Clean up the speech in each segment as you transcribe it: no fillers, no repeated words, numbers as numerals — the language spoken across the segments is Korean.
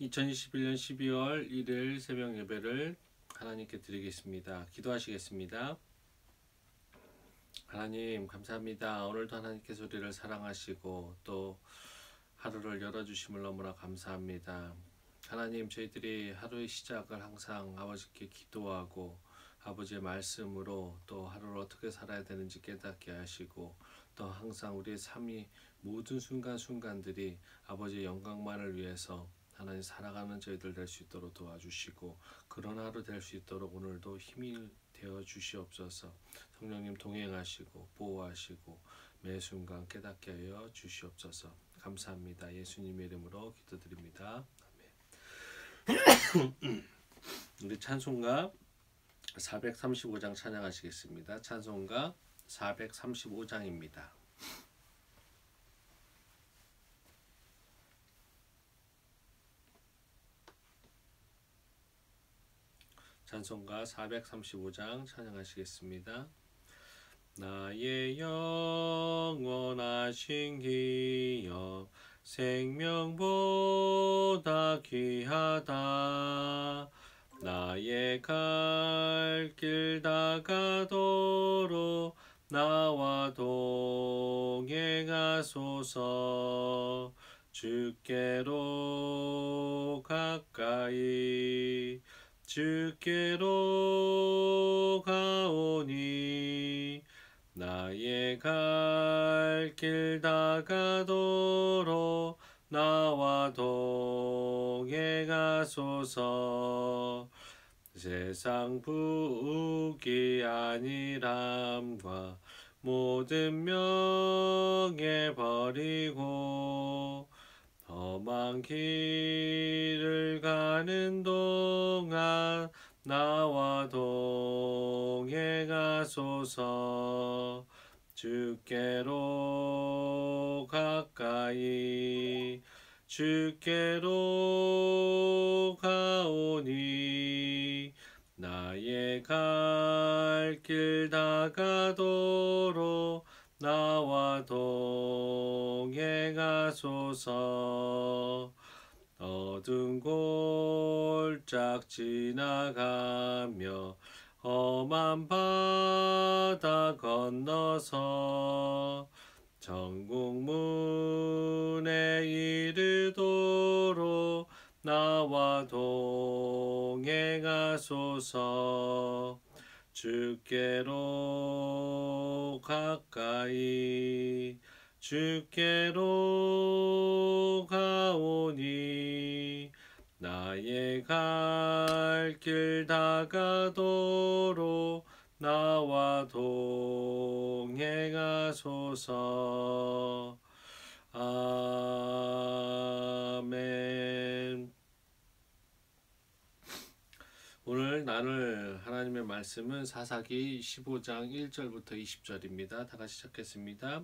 2021년 12월 1일 새벽 예배를 하나님께 드리겠습니다. 기도하시겠습니다. 하나님 감사합니다. 오늘도 하나님께서 우리를 사랑하시고 또 하루를 열어주심을 너무나 감사합니다. 하나님, 저희들이 하루의 시작을 항상 아버지께 기도하고 아버지의 말씀으로 또 하루를 어떻게 살아야 되는지 깨닫게 하시고 또 항상 우리의 삶이 모든 순간순간들이 아버지의 영광만을 위해서 하나님 살아가는 저희들 될 수 있도록 도와주시고 그런 하루 될 수 있도록 오늘도 힘이 되어 주시옵소서. 성령님 동행하시고 보호하시고 매 순간 깨닫게 하여 주시옵소서. 감사합니다. 예수님의 이름으로 기도드립니다. 아멘. 우리 찬송가 435장 찬양하시겠습니다. 찬송가 435장입니다. 찬송가 435장 찬양하시겠습니다. 나의 영원하신 기업 생명보다 귀하다. 나의 갈 길 다가도록 나와 동행하소서. 주께로 가까이 주께로 가오니 나의 갈 길 다가도록 나와 동행하소서. 세상 부귀 안일함과 모든 명예 버리고 험한 길을 가는 동안 나와 동행하소서. 주께로 가까이 주께로 가오니 나의 갈 길 다가도록 나와 동행하소서. 어두운 골짝 지나가며 험한 바다 건너서 천국문에 이르도록 나와 동행하소서. 주께로 가까이 주께로 가오니 나의 갈 길 다가도록 나와 동행하소서. 아멘. 오늘 나눌 하나님의 말씀은 사사기 15장 1절부터 20절입니다. 다 같이 시작했습니다.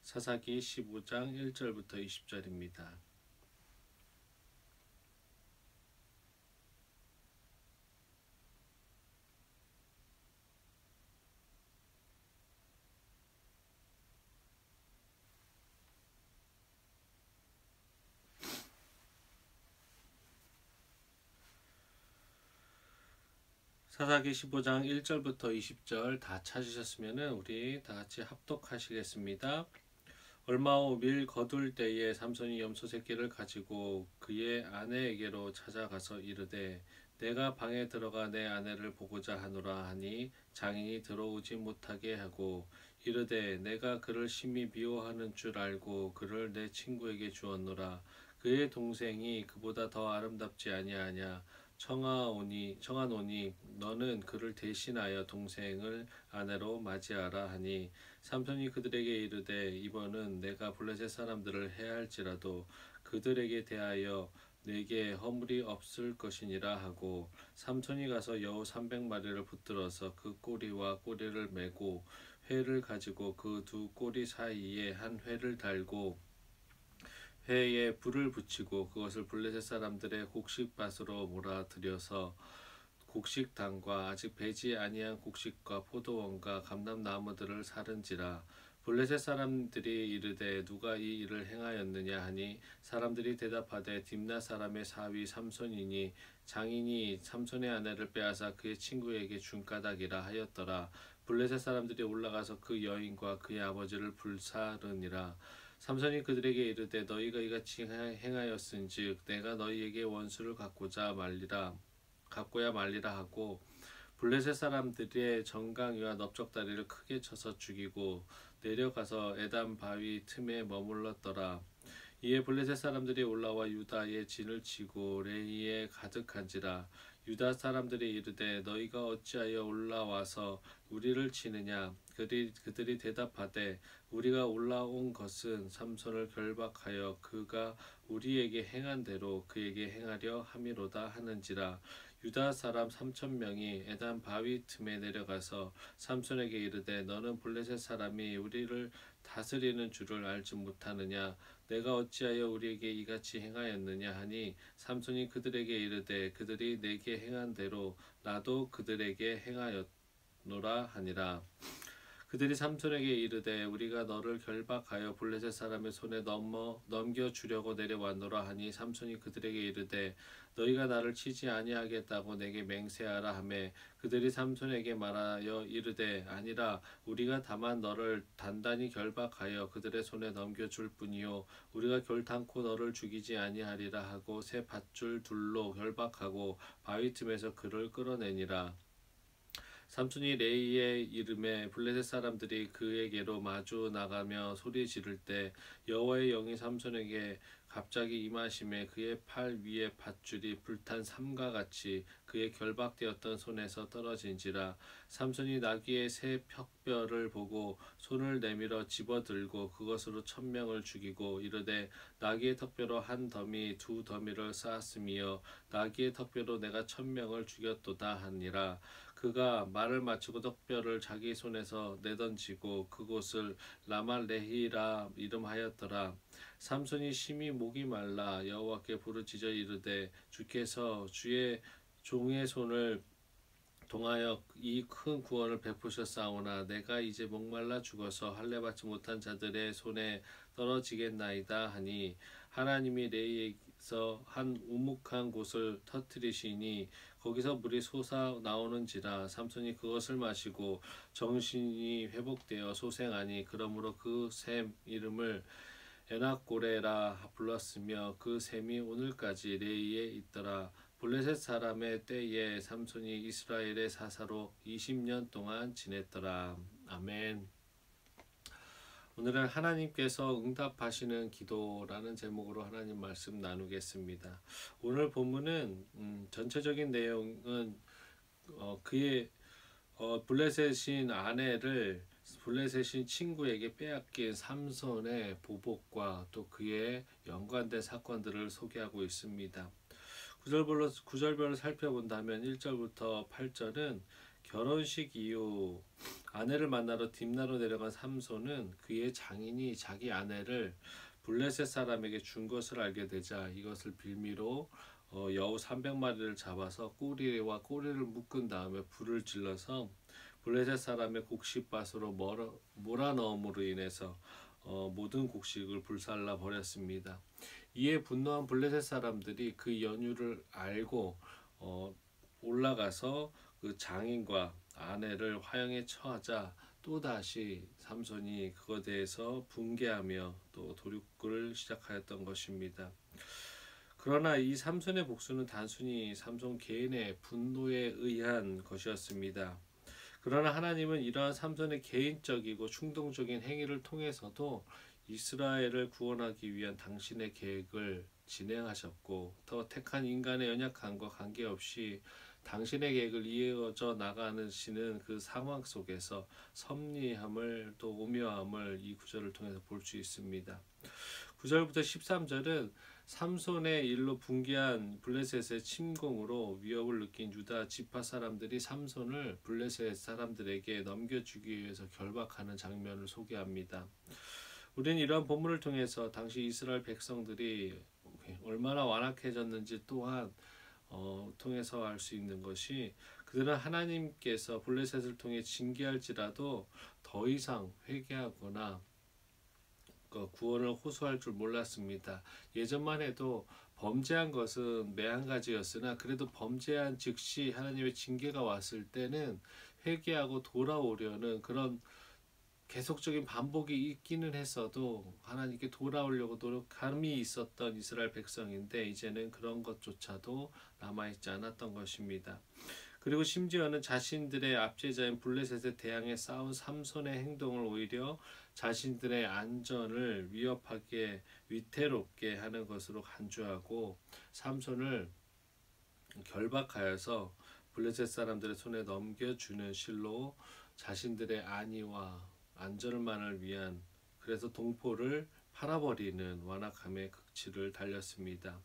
사사기 15장 1절부터 20절입니다. 사사기 15장 1절부터 20절 다 찾으셨으면 우리 다 같이 합독하시겠습니다. 얼마 후 밀 거둘 때에 삼손이 염소 새끼를 가지고 그의 아내에게로 찾아가서 이르되 내가 방에 들어가 내 아내를 보고자 하노라 하니 장인이 들어오지 못하게 하고 이르되 내가 그를 심히 미워하는 줄 알고 그를 내 친구에게 주었노라. 그의 동생이 그보다 더 아름답지 아니하냐. 청하노니 너는 그를 대신하여 동생을 아내로 맞이하라 하니 삼손이 그들에게 이르되 이번은 내가 블레셋 사람들을 해할지라도 그들에게 대하여 내게 허물이 없을 것이니라 하고 삼손이 가서 여우 300마리를 붙들어서 그 꼬리와 꼬리를 메고 회를 가지고 그 두 꼬리 사이에 한 회를 달고 회에 불을 붙이고 그것을 블레셋 사람들의 곡식밭으로 몰아들여서 곡식당과 아직 배지 아니한 곡식과 포도원과 감람나무들을 사른지라. 블레셋 사람들이 이르되 누가 이 일을 행하였느냐 하니 사람들이 대답하되 딥나 사람의 사위 삼손이니 장인이 삼손의 아내를 빼앗아 그의 친구에게 준 까닭이라 하였더라. 블레셋 사람들이 올라가서 그 여인과 그의 아버지를 불사르니라. 삼손이 그들에게 이르되 너희가 이같이 행하였은즉 내가 너희에게 원수를 갖고야 말리라 하고 블레셋 사람들의 정강이와 넓적다리를 크게 쳐서 죽이고 내려가서 에담 바위 틈에 머물렀더라. 이에 블레셋 사람들이 올라와 유다의 진을 치고 레이에 가득한지라. 유다 사람들이 이르되 너희가 어찌하여 올라와서 우리를 치느냐. 그들이 대답하되 우리가 올라온 것은 삼손을 결박하여 그가 우리에게 행한 대로 그에게 행하려 함이로다 하는지라. 유다 사람 3,000명이 에단 바위 틈에 내려가서 삼손에게 이르되 너는 블레셋 사람이 우리를 다스리는 줄을 알지 못하느냐. 내가 어찌하여 우리에게 이같이 행하였느냐 하니 삼손이 그들에게 이르되 그들이 내게 행한 대로 나도 그들에게 행하였노라 하니라. 그들이 삼손에게 이르되 우리가 너를 결박하여 블레셋 사람의 손에 넘겨주려고 내려왔노라 하니 삼손이 그들에게 이르되 너희가 나를 치지 아니하겠다고 내게 맹세하라 하매 그들이 삼손에게 말하여 이르되 아니라 우리가 다만 너를 단단히 결박하여 그들의 손에 넘겨줄 뿐이요 우리가 결단코 너를 죽이지 아니하리라 하고 새 밧줄 둘로 결박하고 바위 틈에서 그를 끌어내니라. 삼손이 레이의 이름에 블레셋 사람들이 그에게로 마주 나가며 소리 지를 때 여호와의 영이 삼손에게 갑자기 임하심에 그의 팔 위에 밧줄이 불탄 삼과 같이 그의 결박되었던 손에서 떨어진지라. 삼손이 나귀의 새 턱뼈를 보고 손을 내밀어 집어들고 그것으로 1,000명을 죽이고 이르되 나귀의 턱뼈로 한 더미 두 더미를 쌓았으며 나귀의 턱뼈로 내가 1,000명을 죽였도다 하니라. 그가 말을 마치고 턱뼈를 자기 손에서 내던지고 그곳을 라말레히라 이름하였더라. 삼손이 심히 목이 말라 여호와께 부르짖어 이르되 주께서 주의 종의 손을 동하여 이 큰 구원을 베푸셨사오나 내가 이제 목말라 죽어서 할례받지 못한 자들의 손에 떨어지겠나이다 하니 하나님이 레이에서 한 우묵한 곳을 터뜨리시니 거기서 물이 솟아 나오는지라. 삼손이 그것을 마시고 정신이 회복되어 소생하니 그러므로 그 샘 이름을 에낙고레라 불렀으며 그 샘이 오늘까지 레이에 있더라. 블레셋 사람의 때에 삼손이 이스라엘의 사사로 20년 동안 지냈더라. 아멘. 오늘은 하나님께서 응답하시는 기도라는 제목으로 하나님 말씀 나누겠습니다. 오늘 본문은 전체적인 내용은 그의 블레셋인 아내를 블레셋인 친구에게 빼앗긴 삼손의 보복과 또 그의 연관된 사건들을 소개하고 있습니다. 구절별로 살펴본다면 1절부터 8절은 결혼식 이후 아내를 만나러 딥나로 내려간 삼손은 그의 장인이 자기 아내를 블레셋 사람에게 준 것을 알게 되자 이것을 빌미로 여우 300마리를 잡아서 꼬리와 꼬리를 묶은 다음에 불을 질러서 블레셋 사람의 곡식밭으로 몰아넣음으로 인해서 모든 곡식을 불살라 버렸습니다. 이에 분노한 블레셋 사람들이 그 연유를 알고 올라가서 그 장인과 아내를 화형에 처하자 또다시 삼손이 그것에 대해서 분개하며 또 도륙을 시작하였던 것입니다. 그러나 이 삼손의 복수는 단순히 삼손 개인의 분노에 의한 것이었습니다. 그러나 하나님은 이러한 삼손의 개인적이고 충동적인 행위를 통해서도 이스라엘을 구원하기 위한 당신의 계획을 진행하셨고 더 택한 인간의 연약함과 관계없이 당신의 계획을 이어져 나가시는 그 상황 속에서 섭리함을 또 오묘함을 이 구절을 통해서 볼 수 있습니다. 9절부터 13절은 삼손의 일로 붕괴한 블레셋의 침공으로 위협을 느낀 유다 지파 사람들이 삼손을 블레셋 사람들에게 넘겨주기 위해서 결박하는 장면을 소개합니다. 우리는 이러한 본문을 통해서 당시 이스라엘 백성들이 얼마나 완악해졌는지 또한 통해서 알 수 있는 것이 그들은 하나님께서 블레셋을 통해 징계할지라도 더 이상 회개하거나 구원을 호소할 줄 몰랐습니다. 예전만 해도 범죄한 것은 매한 가지였으나 그래도 범죄한 즉시 하나님의 징계가 왔을 때는 회개하고 돌아오려는 그런 계속적인 반복이 있기는 했어도 하나님께 돌아오려고 노력함이 있었던 이스라엘 백성인데 이제는 그런 것조차도 남아있지 않았던 것입니다. 그리고 심지어는 자신들의 압제자인 블레셋에 대항해 싸운 삼손의 행동을 오히려 자신들의 안전을 위협하게 위태롭게 하는 것으로 간주하고 삼손을 결박하여서 블레셋 사람들의 손에 넘겨주는 실로 자신들의 안위와 안전만을 위한 그래서 동포를 팔아버리는 완악함의 극치를 달렸습니다.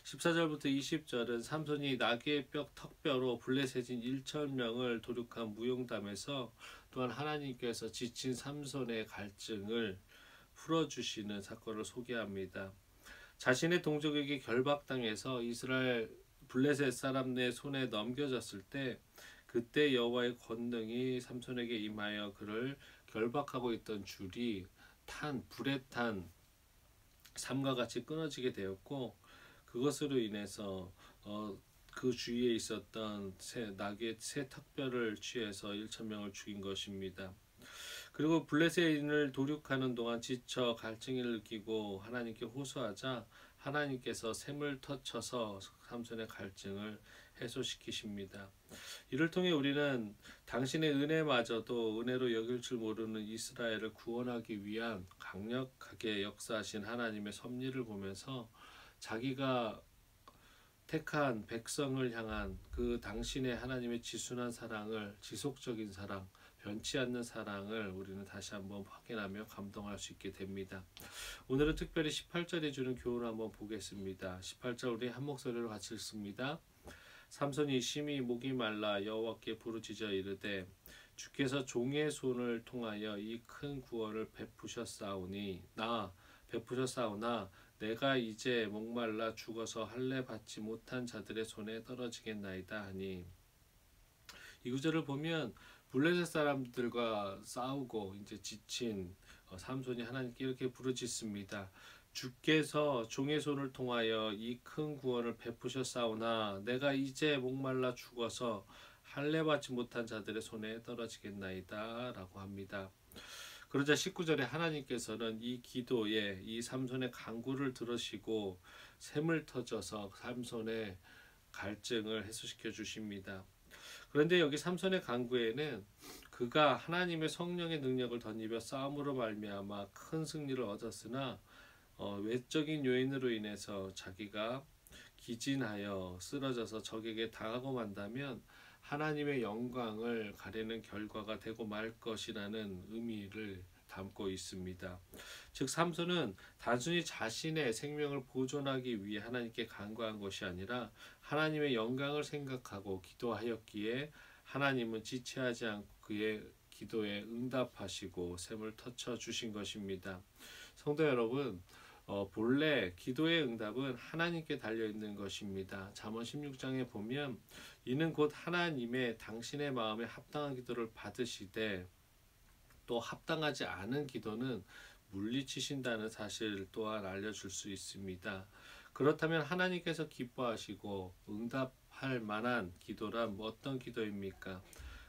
14절부터 20절은 삼손이 나귀의 뼈 턱뼈로 블레셋인 1,000명을 도륙한 무용담에서 또한 하나님께서 지친 삼손의 갈증을 풀어주시는 사건을 소개합니다. 자신의 동족에게 결박당해서 이스라엘 블레셋 사람의 손에 넘겨졌을 때 그때 여호와의 권능이 삼손에게 임하여 그를 결박하고 있던 줄이 불에 탄 삼과 같이 끊어지게 되었고 그것으로 인해서 그 주위에 있었던 나귀의 새 턱뼈를 취해서 1,000명을 죽인 것입니다. 그리고 블레셋인을 도륙하는 동안 지쳐 갈증을 느끼고 하나님께 호소하자 하나님께서 샘을 터쳐서 삼손의 갈증을 해소시키십니다. 이를 통해 우리는 당신의 은혜마저도 은혜로 여길 줄 모르는 이스라엘을 구원하기 위한 강력하게 역사하신 하나님의 섭리를 보면서 자기가 택한 백성을 향한 그 당신의 하나님의 지순한 사랑을 지속적인 사랑 변치 않는 사랑을 우리는 다시 한번 확인하며 감동할 수 있게 됩니다. 오늘은 특별히 18절에 주는 교훈을 한번 보겠습니다. 18절 우리 한 목소리로 같이 읽습니다. 삼손이 심히 목이 말라 여호와께 부르짖어 이르되 주께서 종의 손을 통하여 이 큰 구원을 베푸셨사오나 내가 이제 목말라 죽어서 할례 받지 못한 자들의 손에 떨어지겠나이다 하니 이 구절을 보면 블레셋 사람들과 싸우고 이제 지친 삼손이 하나님께 이렇게 부르짖습니다. 주께서 종의 손을 통하여 이 큰 구원을 베푸셨사오나 내가 이제 목말라 죽어서 할례 받지 못한 자들의 손에 떨어지겠나이다 라고 합니다. 그러자 19절에 하나님께서는 이 기도에 이 삼손의 간구를 들으시고 샘을 터져서 삼손의 갈증을 해소시켜 주십니다. 그런데 여기 삼손의 간구에는 그가 하나님의 성령의 능력을 덧입어 싸움으로 말미암아 큰 승리를 얻었으나 외적인 요인으로 인해서 자기가 기진하여 쓰러져서 적에게 당하고 만다면 하나님의 영광을 가리는 결과가 되고 말 것이라는 의미를 담고 있습니다. 즉 삼손은 단순히 자신의 생명을 보존하기 위해 하나님께 간구한 것이 아니라 하나님의 영광을 생각하고 기도하였기에 하나님은 지체하지 않고 그의 기도에 응답하시고 샘을 터쳐 주신 것입니다. 성도 여러분, 본래 기도의 응답은 하나님께 달려있는 것입니다. 잠언 16장에 보면 이는 곧 하나님의 당신의 마음에 합당한 기도를 받으시되 또 합당하지 않은 기도는 물리치신다는 사실 또한 알려줄 수 있습니다. 그렇다면 하나님께서 기뻐하시고 응답할 만한 기도란 어떤 기도입니까?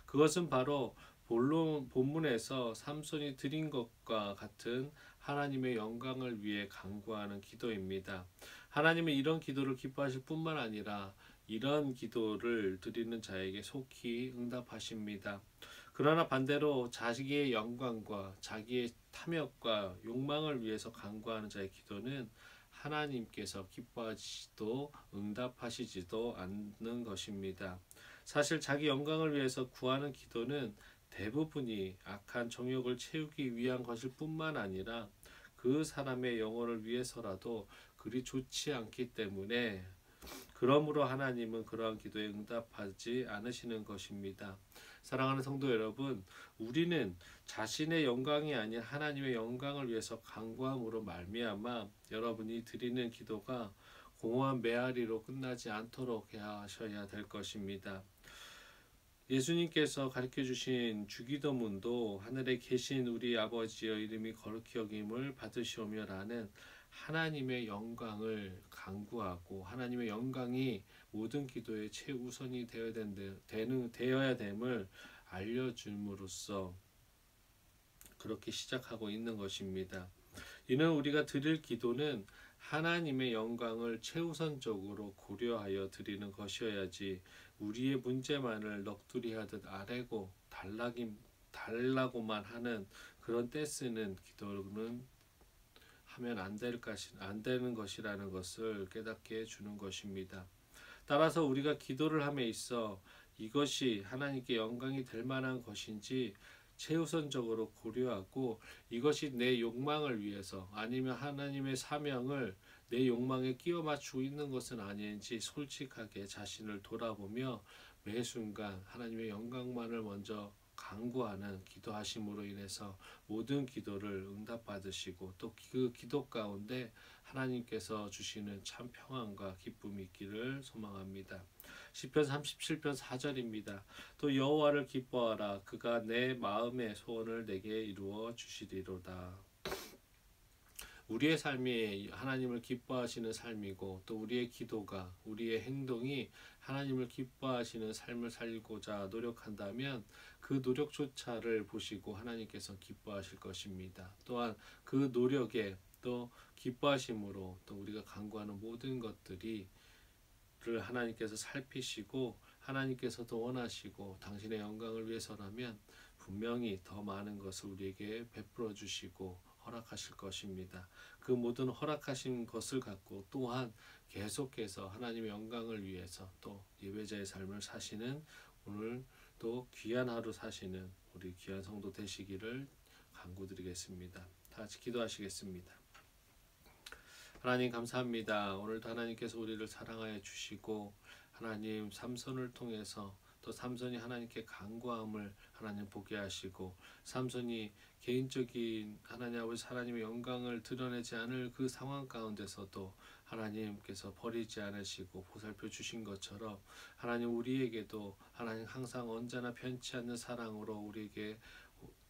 그것은 바로 본문에서 삼손이 드린 것과 같은 하나님의 영광을 위해 간구하는 기도입니다. 하나님은 이런 기도를 기뻐하실 뿐만 아니라 이런 기도를 드리는 자에게 속히 응답하십니다. 그러나 반대로 자기의 영광과 자기의 탐욕과 욕망을 위해서 간구하는 자의 기도는 하나님께서 기뻐하시지도 응답하시지도 않는 것입니다. 사실 자기 영광을 위해서 구하는 기도는 대부분이 악한 정욕을 채우기 위한 것일 뿐만 아니라 그 사람의 영혼을 위해서라도 그리 좋지 않기 때문에 그러므로 하나님은 그러한 기도에 응답하지 않으시는 것입니다. 사랑하는 성도 여러분, 우리는 자신의 영광이 아닌 하나님의 영광을 위해서 간구함으로 말미암아 여러분이 드리는 기도가 공허한 메아리로 끝나지 않도록 하셔야 될 것입니다. 예수님께서 가르쳐 주신 주기도문도 하늘에 계신 우리 아버지여 이름이 거룩히 여김을 받으시오며라는 하나님의 영광을 강구하고 하나님의 영광이 모든 기도의 최우선이 되어야 됨을 알려줌으로써 그렇게 시작하고 있는 것입니다. 이는 우리가 드릴 기도는 하나님의 영광을 최우선적으로 고려하여 드리는 것이어야지 우리의 문제만을 넋두리하듯 아뢰고 달라고만 하는 그런 떼쓰는 기도는 하면 안 되는 것이라는 것을 깨닫게 해주는 것입니다. 따라서 우리가 기도를 함에 있어 이것이 하나님께 영광이 될 만한 것인지 최우선적으로 고려하고 이것이 내 욕망을 위해서 아니면 하나님의 사명을 내 욕망에 끼워 맞추고 있는 것은 아닌지 솔직하게 자신을 돌아보며 매 순간 하나님의 영광만을 먼저 간구하는 기도하심으로 인해서 모든 기도를 응답받으시고 또 그 기도 가운데 하나님께서 주시는 참 평안과 기쁨이 있기를 소망합니다. 시편 37편 4절입니다. 또 여호와를 기뻐하라 그가 내 마음의 소원을 내게 이루어 주시리로다. 우리의 삶이 하나님을 기뻐하시는 삶이고 또 우리의 기도가 우리의 행동이 하나님을 기뻐하시는 삶을 살고자 노력한다면 그 노력조차를 보시고 하나님께서 기뻐하실 것입니다. 또한 그 노력에 또 기뻐하심으로 또 우리가 간구하는 모든 것들이 를 하나님께서 살피시고 하나님께서도 원하시고 당신의 영광을 위해서라면 분명히 더 많은 것을 우리에게 베풀어 주시고 허락하실 것입니다. 그 모든 허락하신 것을 갖고 또한 계속해서 하나님의 영광을 위해서 또 예배자의 삶을 사시는 오늘 또 귀한 하루 사시는 우리 귀한 성도 되시기를 간구드리겠습니다. 다 같이 기도하시겠습니다. 하나님 감사합니다. 오늘도 하나님께서 우리를 사랑하여 주시고 하나님 삼손을 통해서 또 삼손이 하나님께 간구함을 하나님 보게 하시고 삼손이 개인적인 하나님 아버지 하나님의 영광을 드러내지 않을 그 상황 가운데서도 하나님께서 버리지 않으시고 보살펴 주신 것처럼 하나님 우리에게도 하나님 항상 언제나 변치 않는 사랑으로 우리에게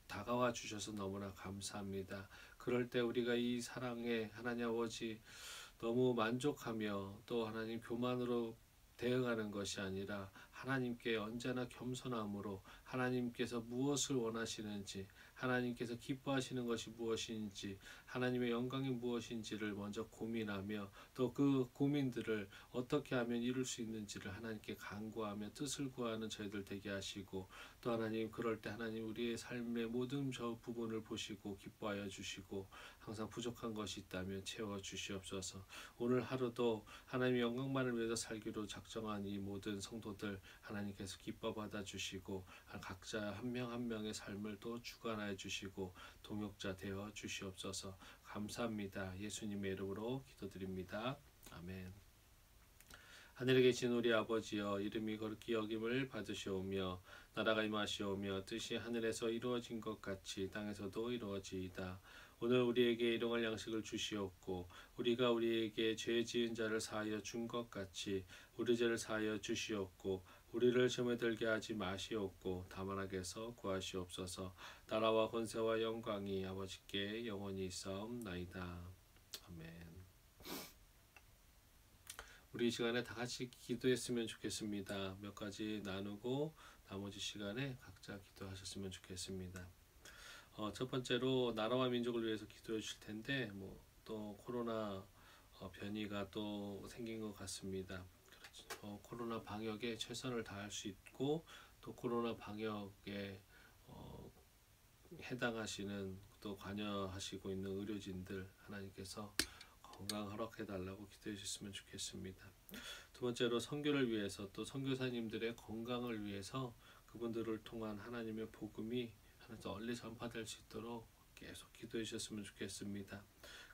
다가와 주셔서 너무나 감사합니다. 그럴 때 우리가 이 사랑에 하나님 아버지 너무 만족하며 또 하나님 교만으로 대응하는 것이 아니라 하나님께 언제나 겸손함으로 하나님께서 무엇을 원하시는지 하나님께서 기뻐하시는 것이 무엇인지 하나님의 영광이 무엇인지를 먼저 고민하며 또 그 고민들을 어떻게 하면 이룰 수 있는지를 하나님께 간구하며 뜻을 구하는 저희들 되게 하시고 또 하나님 그럴 때 하나님 우리의 삶의 모든 저 부분을 보시고 기뻐하여 주시고 항상 부족한 것이 있다면 채워 주시옵소서. 오늘 하루도 하나님의 영광만을 위해서 살기로 작정한 이 모든 성도들 하나님께서 기뻐 받아 주시고 각자 한 명 한 명의 삶을 또 주관하여 주시고 동역자 되어 주시옵소서. 감사합니다. 예수님의 이름으로 기도드립니다. 아멘. 하늘에 계신 우리 아버지여 이름이 거룩히 여김을 받으시오며 나라가 임하시오며 뜻이 하늘에서 이루어진 것 같이 땅에서도 이루어지이다. 오늘 우리에게 일용할 양식을 주시옵고 우리가 우리에게 죄 지은 자를 사하여 준 것 같이 우리 죄를 사하여 주시옵고 우리를 시험에 들게 하지 마시옵고 다만 악에서 구하시옵소서. 나라와 권세와 영광이 아버지께 영원히 있사옵나이다. 아멘. 우리 이 시간에 다 같이 기도했으면 좋겠습니다. 몇 가지 나누고 나머지 시간에 각자 기도하셨으면 좋겠습니다. 첫 번째로 나라와 민족을 위해서 기도해 주실 텐데 또 코로나 변이가 또 생긴 것 같습니다. 코로나 방역에 최선을 다할 수 있고 또 코로나 방역에 해당하시는 또 관여하시고 있는 의료진들 하나님께서 건강 허락해 달라고 기도해 주셨으면 좋겠습니다. 두 번째로 선교를 위해서 또 선교사님들의 건강을 위해서 그분들을 통한 하나님의 복음이 널리 전파될 수 있도록 계속 기도해 주셨으면 좋겠습니다.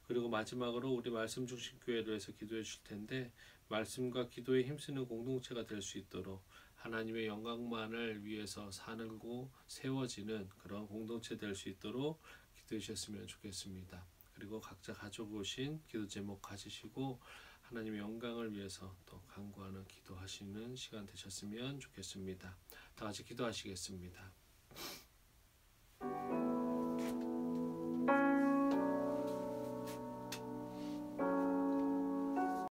그리고 마지막으로 우리 말씀 중심 교회를 위해서 기도해 주실 텐데 말씀과 기도에 힘쓰는 공동체가 될 수 있도록 하나님의 영광만을 위해서 사는고 세워지는 그런 공동체 될 수 있도록 기도해 주셨으면 좋겠습니다. 그리고 각자 가져오신 기도 제목 가지시고 하나님의 영광을 위해서 또 간구하는 기도하시는 시간 되셨으면 좋겠습니다. 다 같이 기도하시겠습니다.